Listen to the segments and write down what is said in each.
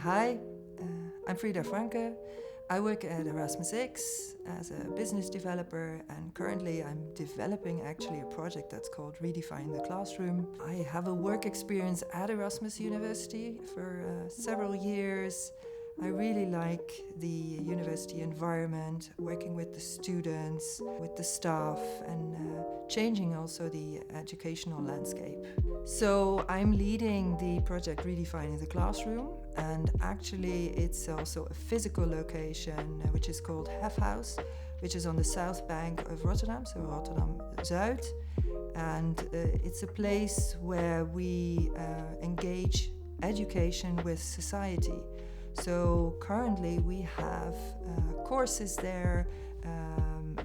Hi, I'm Frieda Franke. I work at ErasmusX as a business developer, and currently I'm developing actually a project that's called Redefining the Classroom. I have a work experience at Erasmus University for several years. I really like the university environment, working with the students, with the staff, and changing also the educational landscape. So I'm leading the project Redefining the Classroom, and actually it's also a physical location which is called HefHouse, which is on the south bank of Rotterdam, so Rotterdam Zuid. And it's a place where we engage education with society. So currently we have courses there,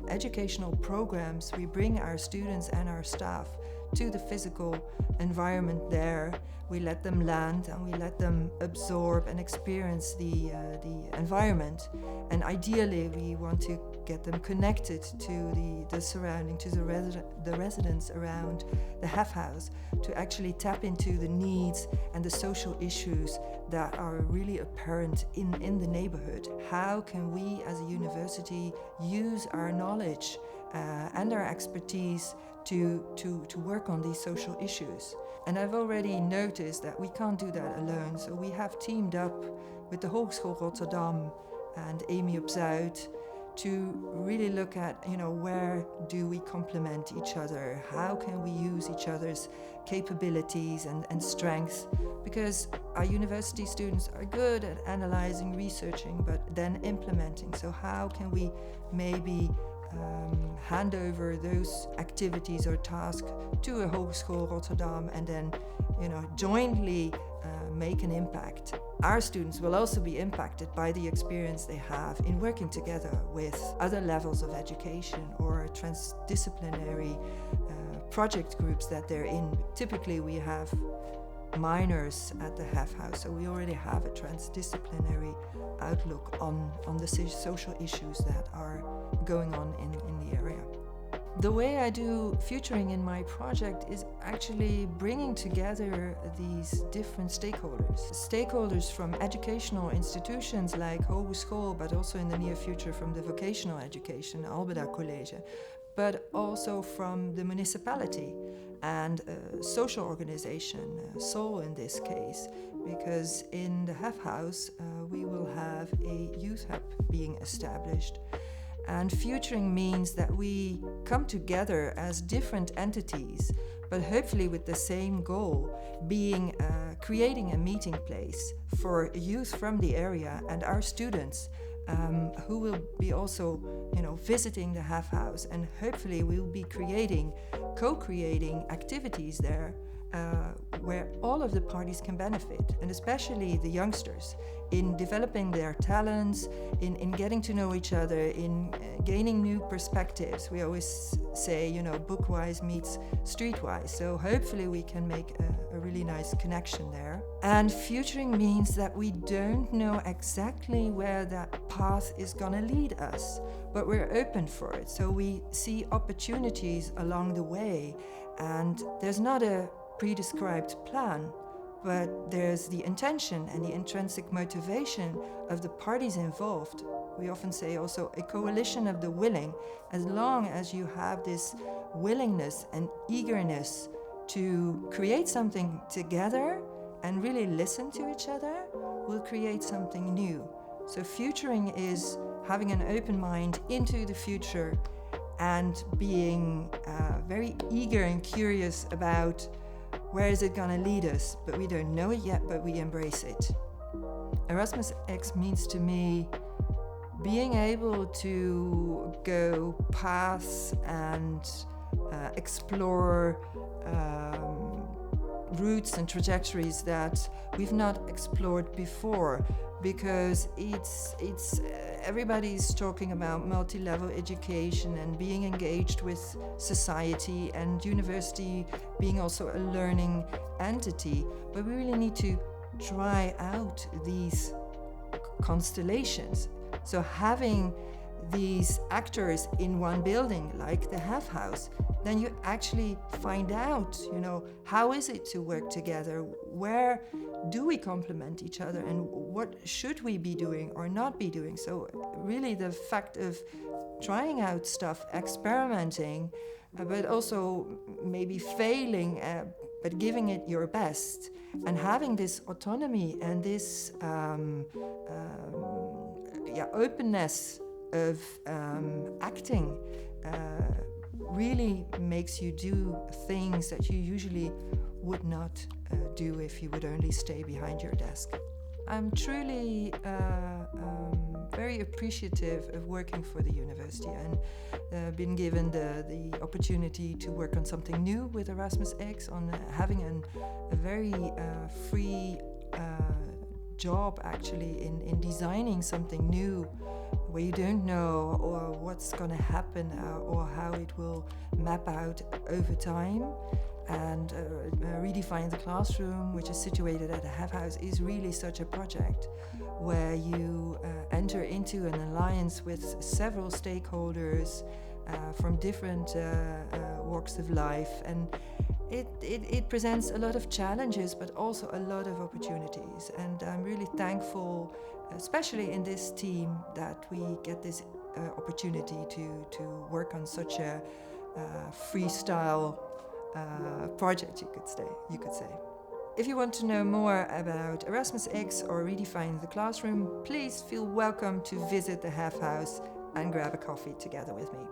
educational programs. We bring our students and our staff to the physical environment there. We let them land and we let them absorb and experience the environment. And ideally we want to get them connected to the surrounding, to the residents around the HefHouse, to actually tap into the needs and the social issues that are really apparent in the neighborhood. How can we as a university use our knowledge and our expertise to work on these social issues? And I've already noticed that we can't do that alone, so we have teamed up with the Hogeschool Rotterdam and EMI op Zuid to really look at, where do we complement each other? How can we use each other's capabilities and strengths? Because our university students are good at analyzing, researching, but then implementing. So how can we maybe hand over those activities or tasks to a Hogeschool Rotterdam and then, jointly make an impact? Our students will also be impacted by the experience they have in working together with other levels of education or transdisciplinary project groups that they're in. Typically we have minors at the HefHouse, so we already have a transdisciplinary outlook on the social issues that are going on in the area. The way I do futuring in my project is actually bringing together these different stakeholders from educational institutions like Hogeschool, but also in the near future from the vocational education, Albeda College, but also from the municipality and a social organization, SOL in this case, because in the HefHouse we will have a youth hub being established. And futuring means that we come together as different entities, but hopefully with the same goal, being creating a meeting place for youth from the area and our students who will be also, visiting the HefHouse, and hopefully we will be co-creating activities there where all of the parties can benefit, and especially the youngsters, in developing their talents, in getting to know each other, in gaining new perspectives. We always say, bookwise meets streetwise. So hopefully we can make a really nice connection there. And futuring means that we don't know exactly where that path is going to lead us, but we're open for it. So we see opportunities along the way, and there's not a pre-described plan, but there's the intention and the intrinsic motivation of the parties involved. We often say also a coalition of the willing. As long as you have this willingness and eagerness to create something together and really listen to each other, we'll create something new. So futuring is having an open mind into the future and being very eager and curious about where is it going to lead us, but we don't know it yet, but we embrace it. ErasmusX means to me being able to go paths and explore routes and trajectories that we've not explored before, because it's everybody's talking about multi-level education and being engaged with society, and university being also a learning entity, but we really need to try out these constellations. So having these actors in one building, like the HefHouse, then you actually find out, how is it to work together? Where do we complement each other, and what should we be doing or not be doing? So really the fact of trying out stuff, experimenting, but also maybe failing, but giving it your best, and having this autonomy and this openness of acting really makes you do things that you usually would not do if you would only stay behind your desk. I'm truly very appreciative of working for the university and been given the opportunity to work on something new with ErasmusX, on having a very free job actually in designing something new where you don't know or what's going to happen or how it will map out over time. And Redefine the Classroom, which is situated at the HefHouse, is really such a project where you enter into an alliance with several stakeholders from different walks of life, and it presents a lot of challenges but also a lot of opportunities. And I'm really thankful, especially in this team, that we get this opportunity to work on such a freestyle project, you could say. If you want to know more about ErasmusX or Redefine the Classroom, please feel welcome to visit the HefHouse and grab a coffee together with me.